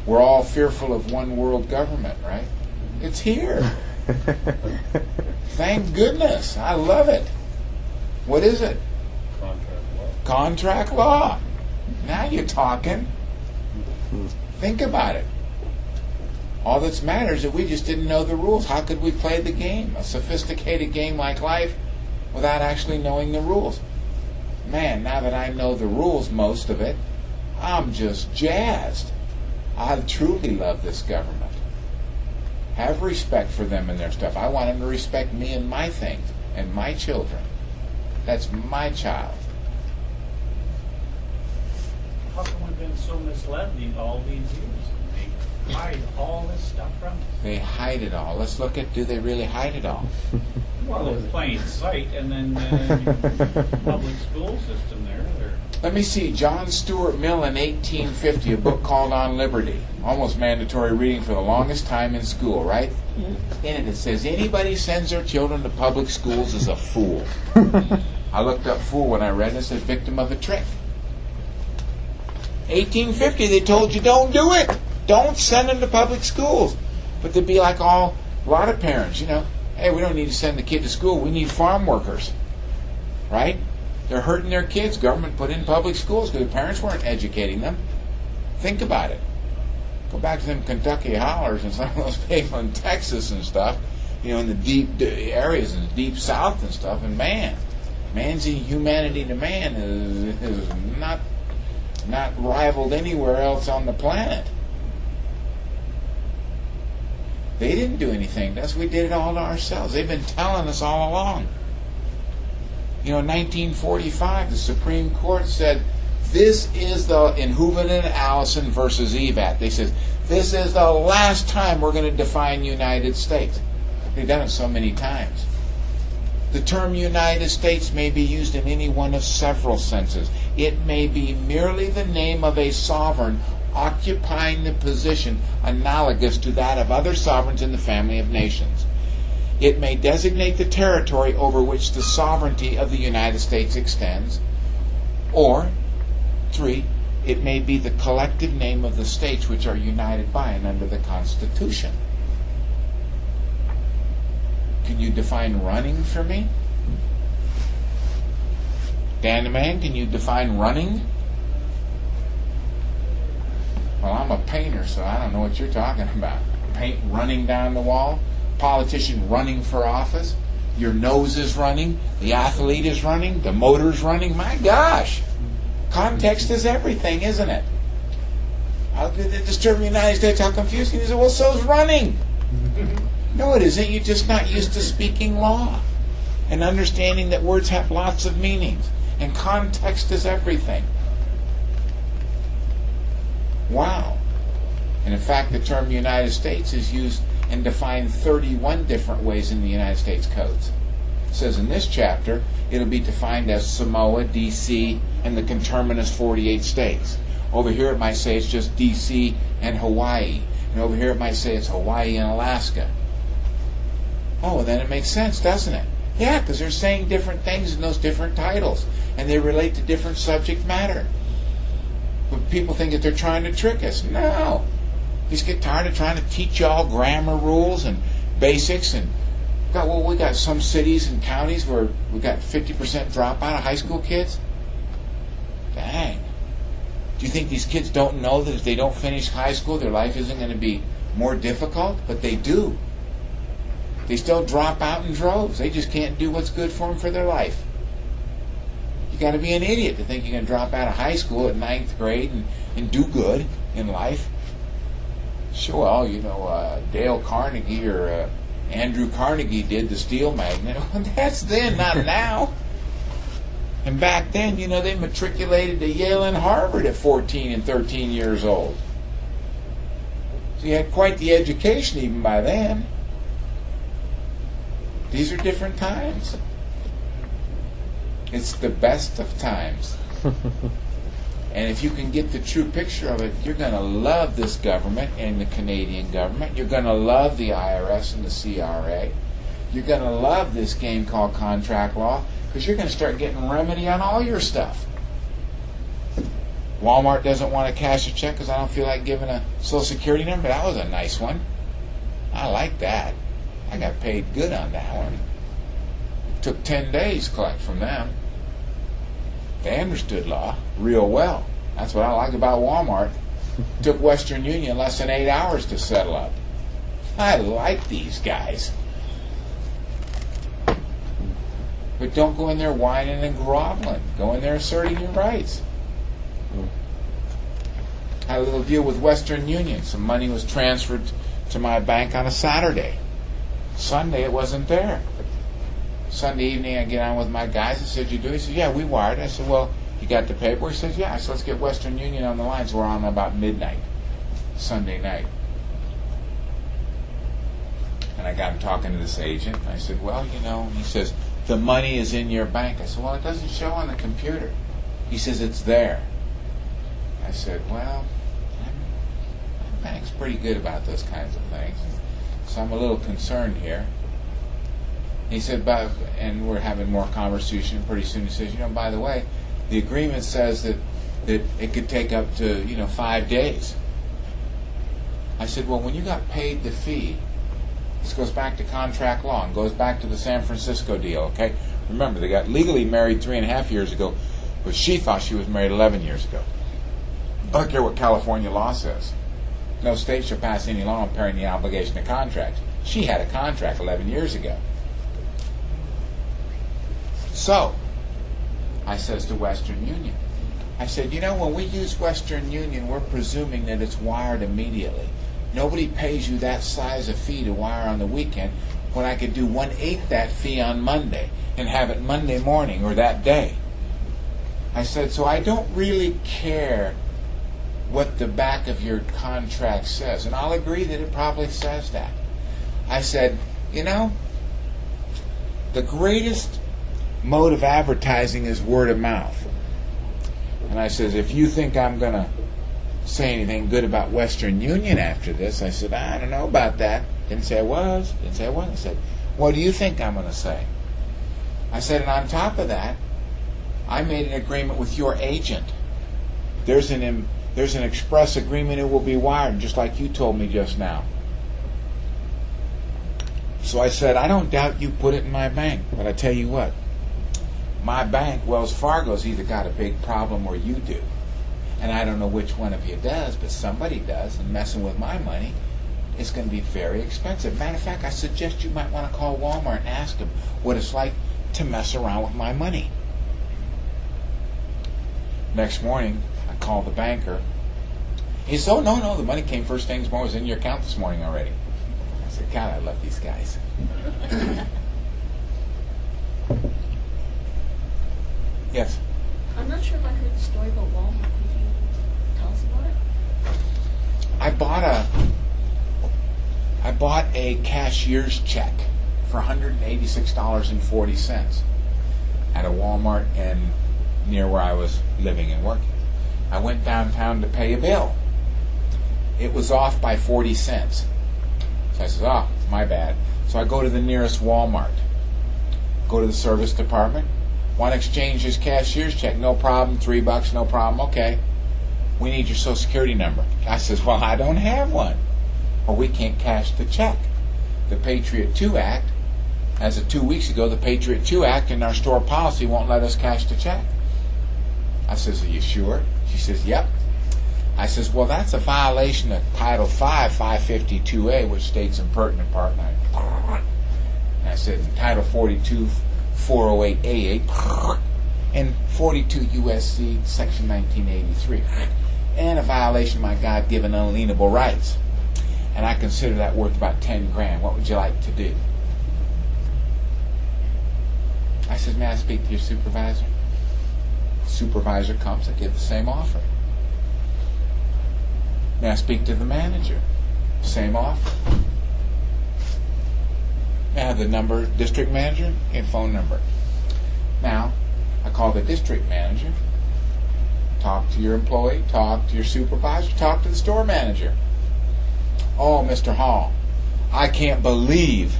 We're all fearful of one world government, right? It's here. Thank goodness. I love it. What is it? Contract law. Contract law. Now you're talking. Think about it. All that matters is that we just didn't know the rules. How could we play the game? A sophisticated game like life without actually knowing the rules. Man, now that I know the rules, most of it, I'm just jazzed. I truly love this government. Have respect for them and their stuff. I want them to respect me and my things and my children. That's my child. How come we've been so misled all these years? hide all this stuff from us? They hide it all. Let's look at, do they really hide it all? Well, in plain sight, and then public school system there. Let me see. John Stuart Mill in 1850, a book called On Liberty. Almost mandatory reading for the longest time in school, right? In it says, anybody sends their children to public schools is a fool. I looked up fool when I read it. It said victim of a trick. 1850, they told you don't do it. Don't send them to public schools. But they'd be like a lot of parents, hey, we don't need to send the kid to school. We need farm workers. Right? They're hurting their kids. Government put in public schools because the parents weren't educating them. Think about it. Go back to them Kentucky hollers and some of those people in Texas and stuff, in the deep areas in the deep South and stuff. And man's inhumanity to man is not rivaled anywhere else on the planet. They didn't do anything to us. We did it all to ourselves. They've been telling us all along. In 1945, the Supreme Court said, this is in Hooven and Allison versus EVAT. They said, this is the last time we're going to define United States. They've done it so many times. The term United States may be used in any one of several senses. It may be merely the name of a sovereign occupying the position analogous to that of other sovereigns in the family of nations. It may designate the territory over which the sovereignty of the United States extends. Or, 3, it may be the collective name of the states which are united by and under the Constitution. Can you define running for me? Dan the Man, can you define running? Well, I'm a painter, so I don't know what you're talking about. Paint running down the wall? Politician running for office, your nose is running, the athlete is running, the motor's running. My gosh, context is everything, isn't it? How did it disturb the United States? How confusing is it? Well, so's running. No, it isn't. You're just not used to speaking law and understanding that words have lots of meanings, and context is everything. Wow. And in fact, the term United States is used and defined 31 different ways in the United States codes. It says in this chapter, it'll be defined as Samoa, D.C., and the conterminous 48 states. Over here it might say it's just D.C. and Hawaii. And over here it might say it's Hawaii and Alaska. Oh, well, then it makes sense, doesn't it? Yeah, because they're saying different things in those different titles, and they relate to different subject matter. But people think that they're trying to trick us. No. Just get tired of trying to teach y'all grammar rules and basics. And we got some cities and counties where we got 50% dropout of high school kids. Dang. Do you think these kids don't know that if they don't finish high school, their life isn't going to be more difficult? But they do. They still drop out in droves. They just can't do what's good for them for their life. You got to be an idiot to think you're going to drop out of high school at 9th grade and do good in life. Sure, well, Dale Carnegie or Andrew Carnegie did the steel magnet. That's then, not now. And back then, they matriculated to Yale and Harvard at 14 and 13 years old. So you had quite the education even by then. These are different times. It's the best of times. And if you can get the true picture of it, you're going to love this government and the Canadian government. You're going to love the IRS and the CRA. You're going to love this game called contract law because you're going to start getting remedy on all your stuff. Walmart doesn't want to cash a check because I don't feel like giving a Social Security number. That was a nice one. I like that. I got paid good on that one. It took 10 days to collect from them. They understood law real well. That's what I like about Walmart. Took Western Union less than 8 hours to settle up. I like these guys. But don't go in there whining and groveling. Go in there asserting your rights. I had a little deal with Western Union. Some money was transferred to my bank on a Saturday. Sunday it wasn't there. Sunday evening I get on with my guys. I said, you do? He said, yeah, we wired. I said, well, you got the paperwork? He says, yeah. So let's get Western Union on the line. So we're on about midnight, Sunday night. And I got him talking to this agent. I said, well, he says, the money is in your bank. I said, well, it doesn't show on the computer. He says, it's there. I said, well, my bank's pretty good about those kinds of things. So I'm a little concerned here. He said, and we're having more conversation. Pretty soon he says, by the way, the agreement says that it could take up to, 5 days. I said, well, when you got paid the fee, this goes back to contract law and goes back to the San Francisco deal, okay? Remember, they got legally married 3.5 years ago, but she thought she was married 11 years ago. I don't care what California law says. No state shall pass any law impairing the obligation of contracts. She had a contract 11 years ago. So, I says to Western Union, I said, when we use Western Union, we're presuming that it's wired immediately. Nobody pays you that size of fee to wire on the weekend when I could do 1/8 that fee on Monday and have it Monday morning or that day. I said, so I don't really care what the back of your contract says. And I'll agree that it probably says that. I said, the greatest mode of advertising is word of mouth. And I says, if you think I'm going to say anything good about Western Union after this, I said, I don't know about that. Didn't say I was. I said, what do you think I'm going to say? I said, and on top of that, I made an agreement with your agent. There's an express agreement, it will be wired, just like you told me just now. So I said, I don't doubt you put it in my bank, but I tell you what, my bank, Wells Fargo's either got a big problem or you do. And I don't know which one of you does, but somebody does, and messing with my money is going to be very expensive. Matter of fact, I suggest you might want to call Walmart and ask them what it's like to mess around with my money. Next morning, I called the banker. He said, oh, no, the money came first thing this morning. It was in your account this morning already. I said, God, I love these guys. Yes? I'm not sure if I heard the story about Walmart. Could you tell us about it? I bought a cashier's check for $186.40 at a Walmart near where I was living and working. I went downtown to pay a bill. It was off by 40 cents. So I said, my bad. So I go to the nearest Walmart. Go to the service department. Want to exchange this cashier's check? No problem. $3, no problem. Okay. We need your Social Security number. I says, well, I don't have one. Or we can't cash the check. The Patriot 2 Act, as of 2 weeks ago, the Patriot 2 Act in our store policy won't let us cash the check. I says, are you sure? She says, yep. I says, well, that's a violation of Title 5, 552A, which states in pertinent part. And I said, in Title 42, 408A8, and 42 U.S.C. Section 1983, and a violation of my God-given unalienable rights. And I consider that worth about 10 grand. What would you like to do? I said, may I speak to your supervisor? Supervisor comes, I give the same offer. May I speak to the manager? Same offer. May I have the number, district manager, and phone number. Now, I call the district manager, talk to your employee, talk to your supervisor, talk to the store manager. Oh, Mr. Hall, I can't believe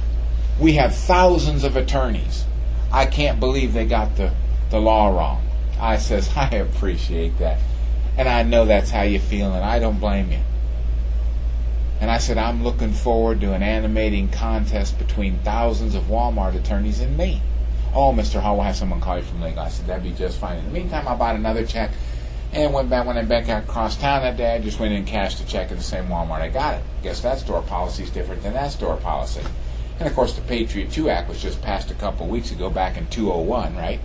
we have thousands of attorneys. I can't believe they got the law wrong. I says, I appreciate that. And I know that's how you feel, and I don't blame you. And I said, I'm looking forward to an animating contest between thousands of Walmart attorneys and me. Oh, Mr. Hall, we'll have someone call you from legal. I said, that'd be just fine. In the meantime, I bought another check and went back. When I went back across town that day, I just went in and cashed the check at the same Walmart. I got it. Guess that store policy is different than that store policy. And, of course, the Patriot 2 Act was just passed a couple of weeks ago, back in 2001, right?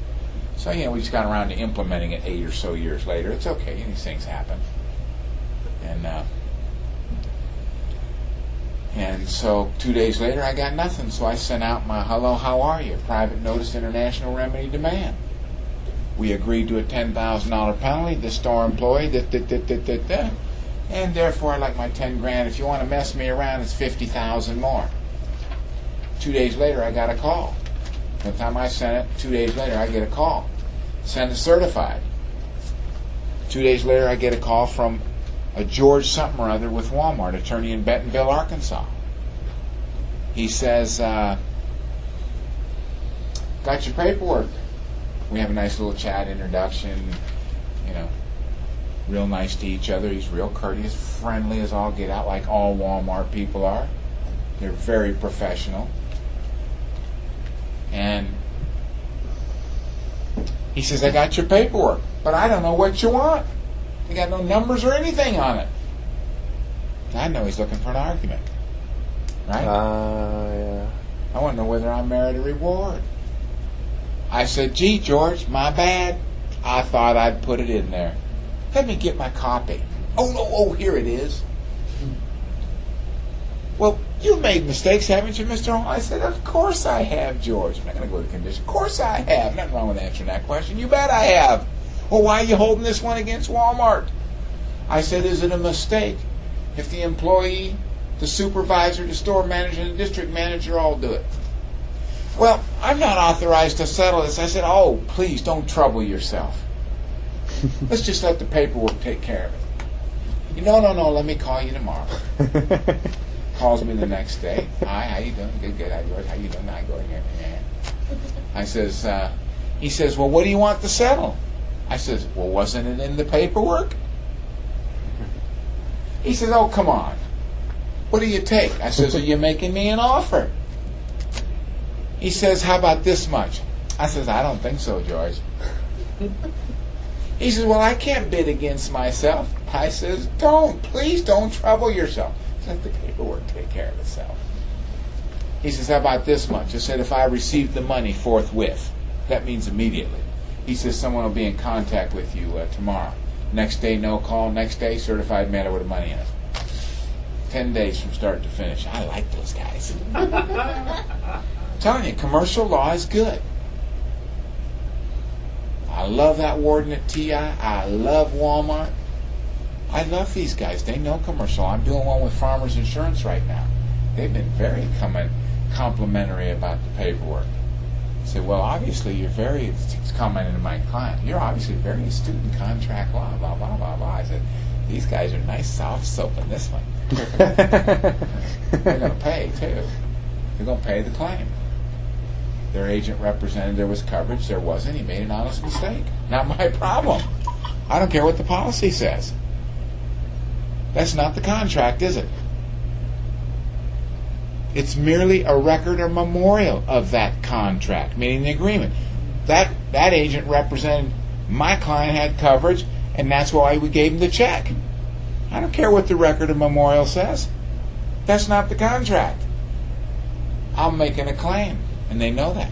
So, we just got around to implementing it 8 or so years later. It's okay. These things happen. And so 2 days later, I got nothing. So I sent out my hello, how are you? Private notice, international remedy demand. We agreed to a $10,000 penalty. The store employee, and therefore I'd like my 10 grand. If you want to mess me around, it's 50,000 more. 2 days later, I got a call. By the time I sent it, 2 days later, I get a call. Send it certified. 2 days later, I get a call from a George something or other with Walmart, attorney in Bentonville, Arkansas. He says, got your paperwork. We have a nice little chat, introduction, you know, real nice to each other. He's real courteous, friendly as all get out, like all Walmart people are. They're very professional. And he says, I got your paperwork, but I don't know what you want. You got no numbers or anything on it. I know he's looking for an argument. Right? Yeah. I want to know whether I'm merit or reward. I said, gee, George, my bad. I thought I'd put it in there. Let me get my copy. Oh, no, oh, here it is. Well, you've made mistakes, haven't you, Mr. Hall? I said, of course I have, George. I'm not going to go to the condition. Of course I have. Nothing wrong with answering that question. You bet I have. Well, why are you holding this one against Walmart? I said, is it a mistake if the employee, the supervisor, the store manager, and the district manager all do it? Well, I'm not authorized to settle this. I said, oh, please don't trouble yourself. Let's just let the paperwork take care of it. No, let me call you tomorrow. Calls me the next day. Hi, how you doing? Good. How you doing? I go here. I says, he says, well, what do you want to settle? I says, well, wasn't it in the paperwork? He says, oh, come on. What do you take? I says, are you making me an offer? He says, how about this much? I says, I don't think so, George. He says, well, I can't bid against myself. I says, please don't trouble yourself. Let the paperwork take care of itself. He says, how about this much? I said, if I receive the money forthwith, that means immediately. He says, someone will be in contact with you tomorrow. Next day, no call. Next day, certified matter with the money in it. 10 days from start to finish. I like those guys. I'm telling you, commercial law is good. I love that warden at TI. I love Walmart. I love these guys. They know commercial. I'm doing one with Farmers Insurance right now. They've been very complimentary about the paperwork. I said, well, obviously you're very, commenting to my client, you're obviously very astute in contract law, blah, blah, blah, blah. I said, these guys are nice soft soap in this one. They're going to pay, too. They're going to pay the claim. Their agent represented there was coverage. There wasn't. He made an honest mistake. Not my problem. I don't care what the policy says. That's not the contract, is it? It's merely a record or memorial of that contract, meaning the agreement. That agent represented my client had coverage, and that's why we gave him the check. I don't care what the record or memorial says. That's not the contract. I'm making a claim, and they know that.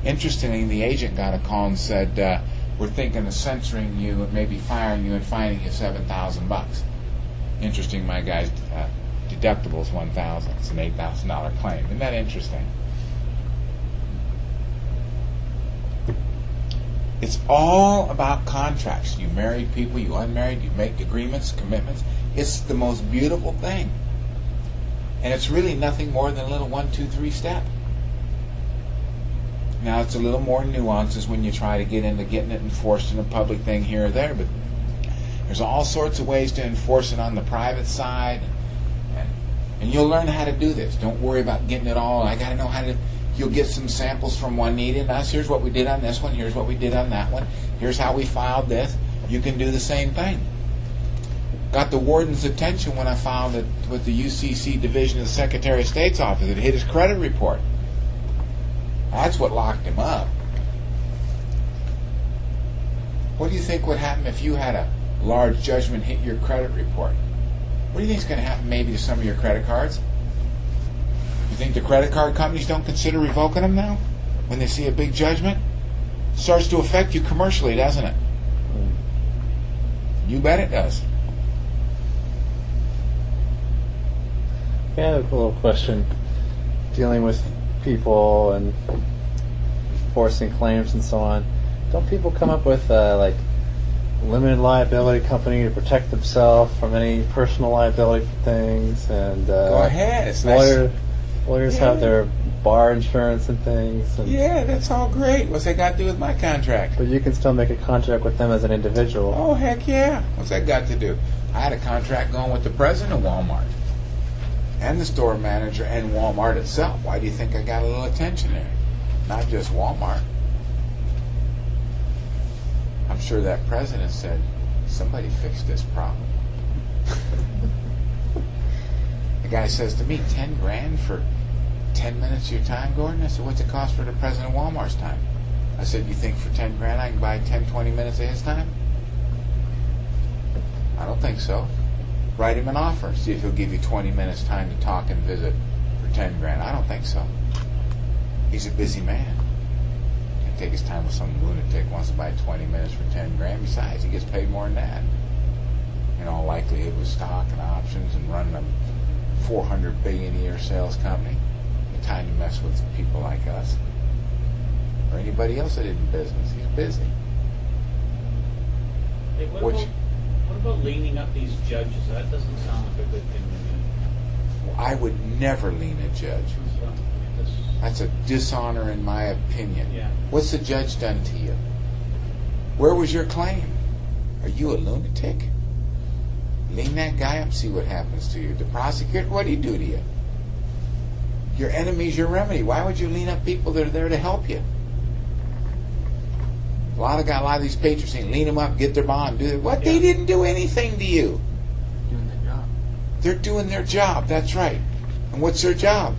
Interestingly, the agent got a call and said, we're thinking of censoring you and maybe firing you and fining you $7,000. Interesting, my guy's deductible is $1,000. It's an $8,000 claim. Isn't that interesting? It's all about contracts. You married people, you unmarried, you make agreements, commitments. It's the most beautiful thing. And it's really nothing more than a little 1, 2, 3 step. Now, it's a little more nuances when you try to get into getting it enforced in a public thing here or there, but there's all sorts of ways to enforce it on the private side, and you'll learn how to do this. Don't worry about getting it all. I got to know how to. You'll get some samples from Juanita and us. Here's what we did on this one. Here's what we did on that one. Here's how we filed this. You can do the same thing. Got the warden's attention when I filed it with the UCC division of the Secretary of State's office. It hit his credit report. That's what locked him up. What do you think would happen if you had a large judgment hit your credit report? What do you think is going to happen maybe to some of your credit cards? You think the credit card companies don't consider revoking them now when they see a big judgment? It starts to affect you commercially, doesn't it? You bet it does. I have a little question dealing with people and forcing claims and so on. Don't people come up with like limited liability company to protect themselves from any personal liability things and go ahead. It's lawyer Lawyers Yeah. have their bar insurance and things. And, Yeah, that's all great. What's that got to do with my contract? But you can still make a contract with them as an individual. Oh, heck yeah. What's that got to do? I had a contract going with the president of Walmart and the store manager and Walmart itself. Why do you think I got a little attention there? Not just Walmart. I'm sure that president said, somebody fix this problem. The guy says to me, 10 grand for 10 minutes of your time, Gordon? I said, what's it cost for the president of Walmart's time? I said, you think for 10 grand I can buy 10, 20 minutes of his time? I don't think so. Write him an offer. See if he'll give you 20 minutes time to talk and visit for 10 grand. I don't think so. He's a busy man. Can't take his time with some lunatic who wants to buy 20 minutes for 10 grand. Besides, he gets paid more than that. In all likelihood with stock and options and running a $400 billion a year sales company. The time to mess with people like us. Or anybody else that isn't business. He's busy. Hey, what about leaning up these judges? That doesn't sound like a good thing to me. Well, I would never lean a judge. So, I mean, this- That's a dishonor in my opinion. Yeah. What's the judge done to you? Where was your claim? Are you a lunatic? Lean that guy up, see what happens to you. The prosecutor, what do you do to you? Your enemy's your remedy. Why would you lean up people that are there to help you? A lot of these patriots saying, lean them up, get their bond, do it. What? They didn't do anything to you. Doing the job. They're doing their job. That's right. And what's their job?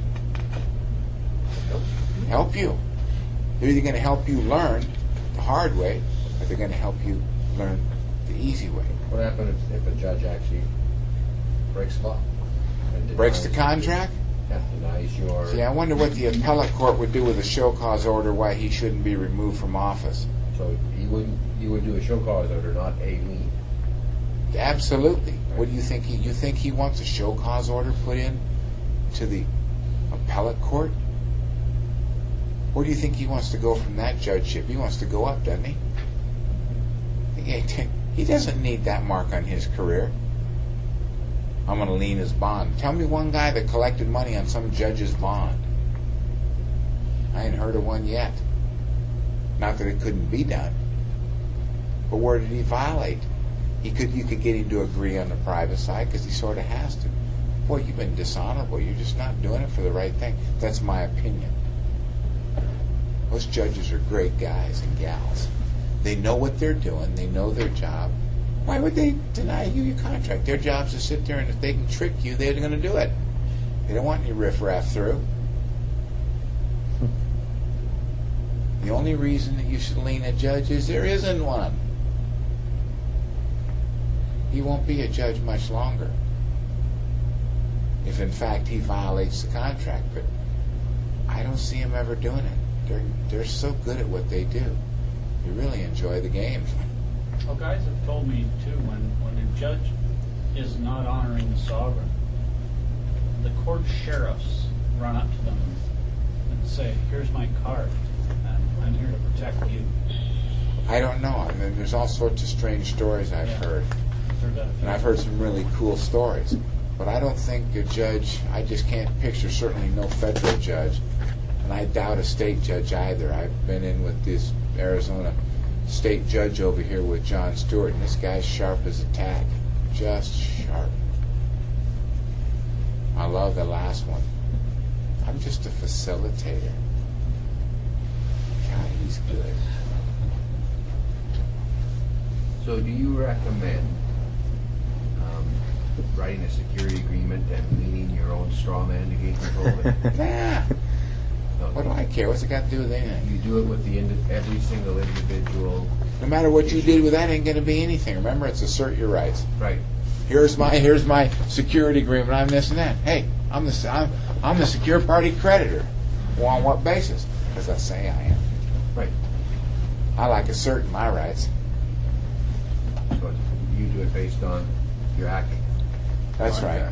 Help you. They're either going to help you learn the hard way, or they're going to help you learn the easy way. What happens if a judge actually breaks the law? And Breaks the denies- contract? Yeah, denies your... See, I wonder what the appellate court would do with a show cause order why he shouldn't be removed from office. So you would do a show cause order, not a lien. Absolutely. What do you think? You think he wants a show cause order put in to the appellate court? Where do you think he wants to go from that judgeship? He wants to go up, doesn't he? He doesn't need that mark on his career. I'm going to lien his bond. Tell me one guy that collected money on some judge's bond. I ain't heard of one yet. Not that it couldn't be done. But where did he violate? You could get him to agree on the private side because he sort of has to. Boy, you've been dishonorable. You're just not doing it for the right thing. That's my opinion. Most judges are great guys and gals. They know what they're doing. They know their job. Why would they deny you your contract? Their job's to sit there, and if they can trick you, they're going to do it. They don't want any riffraff through. The only reason that you should lean a judge is there isn't one. He won't be a judge much longer. If in fact he violates the contract, but I don't see him ever doing it. They're so good at what they do. You really enjoy the game. Well, guys have told me too, when a judge is not honoring the sovereign, the court sheriffs run up to them and say, "Here's my card, and I'm here to protect you." I don't know. I mean, there's all sorts of strange stories I've heard. And I've heard some really cool stories. But I don't think a judge, I just can't picture, certainly no federal judge, and I doubt a state judge either. I've been in with this Arizona state judge over here with John Stewart, and this guy's sharp as a tack. Just sharp. I love the last one. I'm just a facilitator. God, he's good. So do you recommend writing a security agreement and leaning your own straw man to gain control of it? Nah. No. What do I care? What's it got to do with anything? You do it with every single individual. No matter what you did with that, ain't going to be anything. Remember, it's assert your rights. Right. Here's my security agreement. I'm this and that. Hey, I'm the secure party creditor. Well, on what basis? Because I say I am. Right. I like asserting my rights. So you do it based on your acting. That's right.